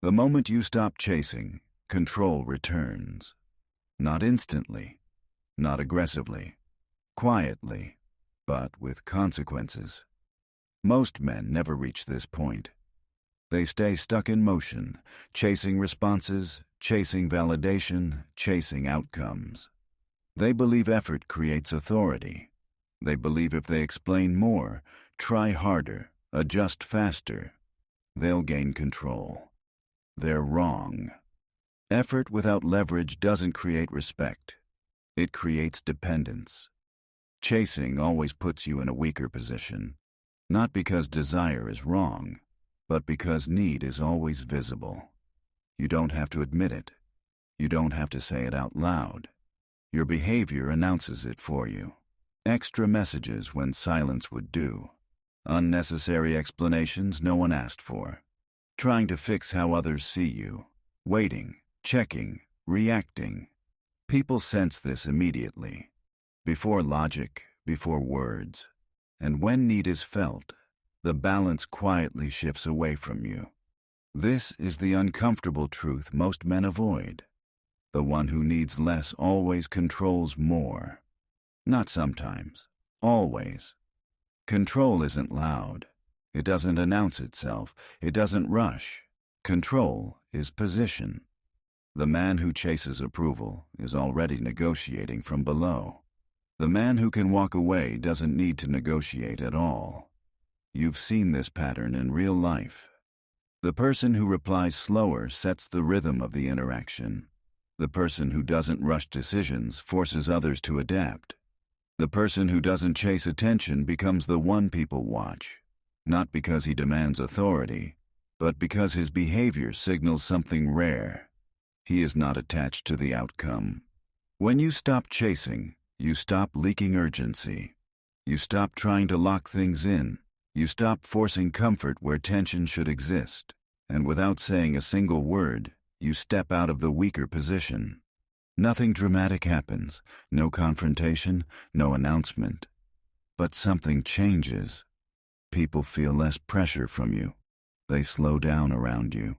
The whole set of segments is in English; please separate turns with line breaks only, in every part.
The moment you stop chasing, control returns. Not instantly, not aggressively, quietly, but with consequences. Most men never reach this point. They stay stuck in motion, chasing responses, chasing validation, chasing outcomes. They believe effort creates authority. They believe if they explain more, try harder, adjust faster, they'll gain control. They're wrong. Effort without leverage doesn't create respect. It creates dependence. Chasing always puts you in a weaker position, not because desire is wrong, but because need is always visible. You don't have to admit it. You don't have to say it out loud. Your behavior announces it for you. Extra messages when silence would do. Unnecessary explanations no one asked for. Trying to fix how others see you. Waiting, checking, reacting. People sense this immediately. Before logic, before words. And when need is felt, the balance quietly shifts away from you. This is the uncomfortable truth most men avoid. The one who needs less always controls more. Not sometimes, always. Control isn't loud. It doesn't announce itself. It doesn't rush. Control is position. The man who chases approval is already negotiating from below. The man who can walk away doesn't need to negotiate at all. You've seen this pattern in real life. The person who replies slower sets the rhythm of the interaction. The person who doesn't rush decisions forces others to adapt. The person who doesn't chase attention becomes the one people watch, not because he demands authority, but because his behavior signals something rare. He is not attached to the outcome. When you stop chasing, you stop leaking urgency. You stop trying to lock things in. You stop forcing comfort where tension should exist. And without saying a single word, you step out of the weaker position. Nothing dramatic happens, no confrontation, no announcement. But something changes. People feel less pressure from you. They slow down around you.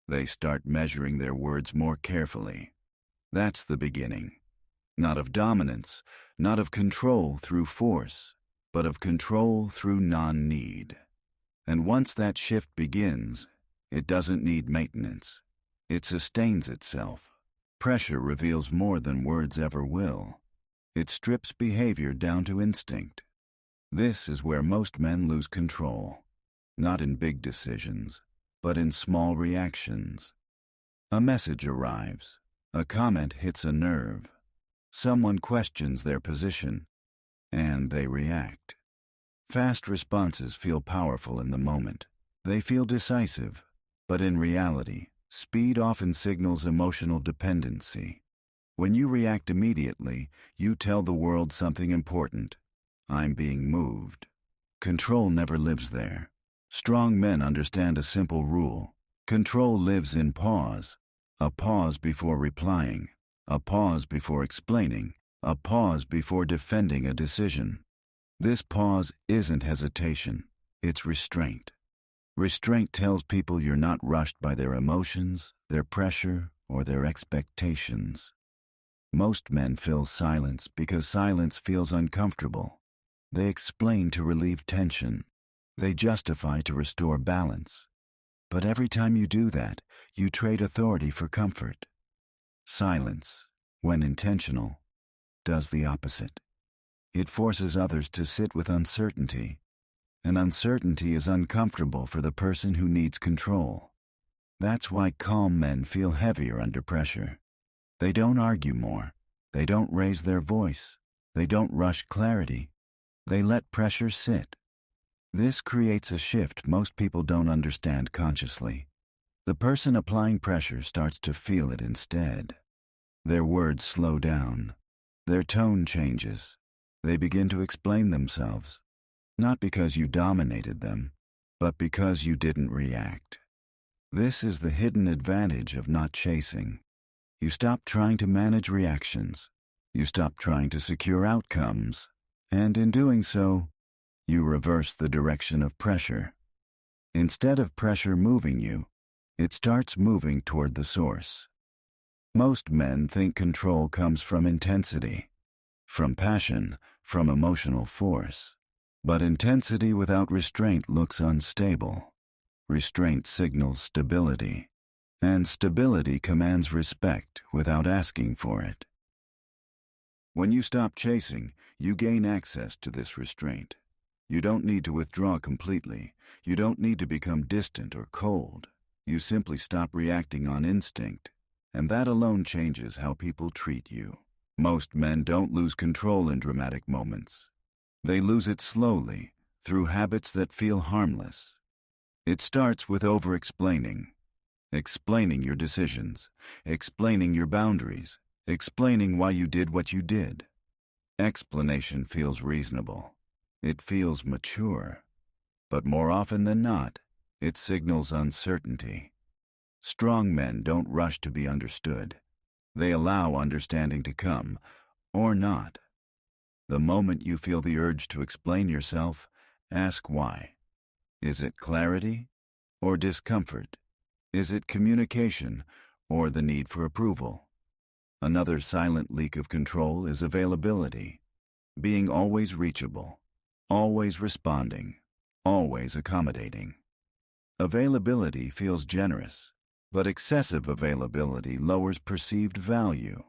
They start measuring their words more carefully. That's the beginning. Not of dominance, not of control through force, but of control through non-need. And once that shift begins, it doesn't need maintenance. It sustains itself. Pressure reveals more than words ever will. It strips behavior down to instinct. This is where most men lose control, not in big decisions, but in small reactions. A message arrives. A comment hits a nerve. Someone questions their position, and they react. Fast responses feel powerful in the moment. They feel decisive, but in reality, speed often signals emotional dependency. When you react immediately, you tell the world something important. I'm being moved. Control never lives there. Strong men understand a simple rule. Control lives in pause. A pause before replying. A pause before explaining. A pause before defending a decision. This pause isn't hesitation. It's restraint. Restraint tells people you're not rushed by their emotions, their pressure, or their expectations. Most men fill silence because silence feels uncomfortable. They explain to relieve tension. They justify to restore balance. But every time you do that, you trade authority for comfort. Silence, when intentional, does the opposite. It forces others to sit with uncertainty. And uncertainty is uncomfortable for the person who needs control. That's why calm men feel heavier under pressure. They don't argue more. They don't raise their voice. They don't rush clarity. They let pressure sit. This creates a shift most people don't understand consciously. The person applying pressure starts to feel it instead. Their words slow down. Their tone changes. They begin to explain themselves. Not because you dominated them, but because you didn't react. This is the hidden advantage of not chasing. You stop trying to manage reactions. You stop trying to secure outcomes. And in doing so, you reverse the direction of pressure. Instead of pressure moving you, it starts moving toward the source. Most men think control comes from intensity, from passion, from emotional force. But intensity without restraint looks unstable. Restraint signals stability, and stability commands respect without asking for it. When you stop chasing, you gain access to this restraint. You don't need to withdraw completely. You don't need to become distant or cold. You simply stop reacting on instinct, and that alone changes how people treat you. Most men don't lose control in dramatic moments. They lose it slowly, through habits that feel harmless. It starts with over-explaining. Explaining your decisions, explaining your boundaries, explaining why you did what you did. Explanation feels reasonable. It feels mature. But more often than not, it signals uncertainty. Strong men don't rush to be understood. They allow understanding to come, or not. The moment you feel the urge to explain yourself, ask why. Is it clarity or discomfort? Is it communication or the need for approval? Another silent leak of control is availability. Being always reachable, always responding, always accommodating. Availability feels generous, but excessive availability lowers perceived value.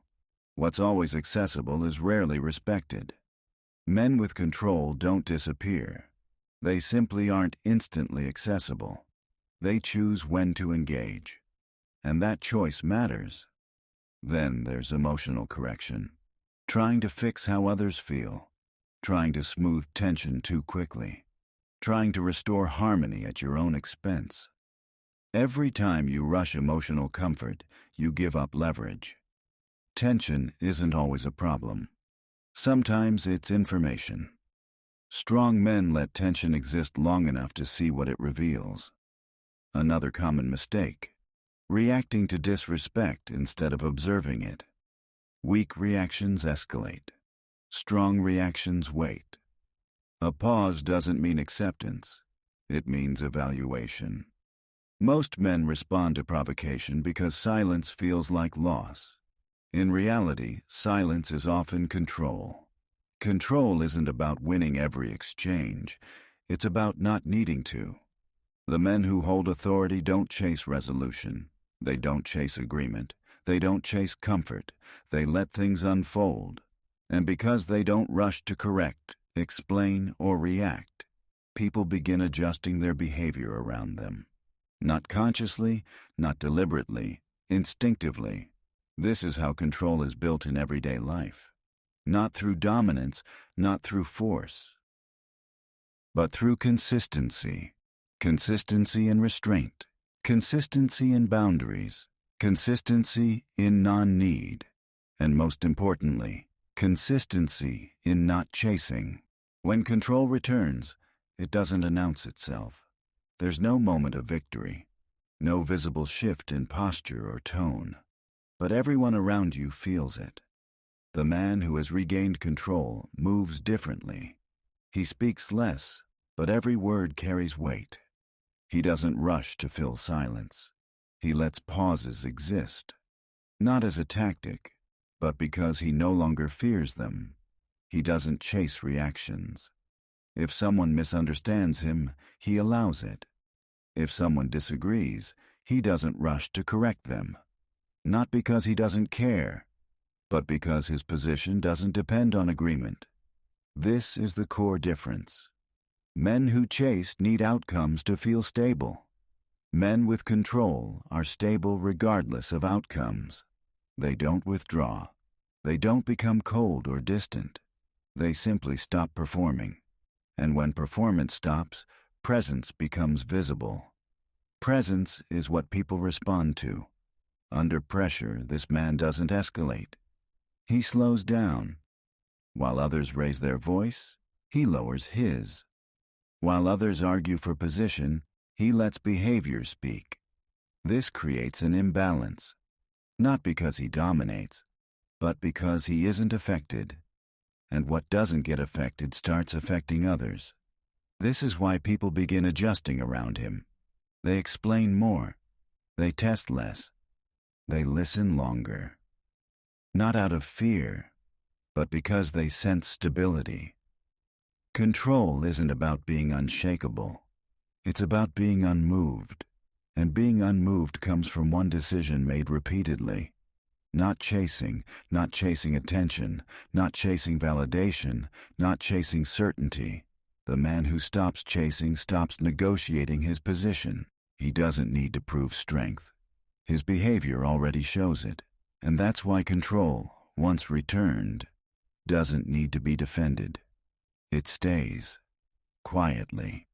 What's always accessible is rarely respected. Men with control don't disappear. They simply aren't instantly accessible. They choose when to engage. And that choice matters. Then there's emotional correction. Trying to fix how others feel. Trying to smooth tension too quickly. Trying to restore harmony at your own expense. Every time you rush emotional comfort, you give up leverage. Tension isn't always a problem. Sometimes it's information. Strong men let tension exist long enough to see what it reveals. Another common mistake: reacting to disrespect instead of observing it. Weak reactions escalate. Strong reactions wait. A pause doesn't mean acceptance. It means evaluation. Most men respond to provocation because silence feels like loss. In reality, silence is often control. Control isn't about winning every exchange. It's about not needing to. The men who hold authority don't chase resolution. They don't chase agreement. They don't chase comfort. They let things unfold. And because they don't rush to correct, explain, or react, people begin adjusting their behavior around them. Not consciously, not deliberately, instinctively. This is how control is built in everyday life. Not through dominance, not through force, but through consistency. Consistency in restraint. Consistency in boundaries. Consistency in non-need. And most importantly, consistency in not chasing. When control returns, it doesn't announce itself. There's no moment of victory, no visible shift in posture or tone, but everyone around you feels it. The man who has regained control moves differently. He speaks less, but every word carries weight. He doesn't rush to fill silence. He lets pauses exist, not as a tactic, but because he no longer fears them. He doesn't chase reactions. If someone misunderstands him, he allows it. If someone disagrees, he doesn't rush to correct them. Not because he doesn't care, but because his position doesn't depend on agreement. This is the core difference. Men who chase need outcomes to feel stable. Men with control are stable regardless of outcomes. They don't withdraw. They don't become cold or distant. They simply stop performing. And when performance stops, presence becomes visible. Presence is what people respond to. Under pressure, this man doesn't escalate. He slows down. While others raise their voice, he lowers his. While others argue for position, he lets behavior speak. This creates an imbalance, not because he dominates, but because he isn't affected. And what doesn't get affected starts affecting others. This is why people begin adjusting around him. They explain more. They test less. They listen longer. Not out of fear, but because they sense stability. Control isn't about being unshakable. It's about being unmoved. And being unmoved comes from one decision made repeatedly. Not chasing attention, not chasing validation, not chasing certainty. The man who stops chasing stops negotiating his position. He doesn't need to prove strength. His behavior already shows it. And that's why control, once returned, doesn't need to be defended. It stays, quietly.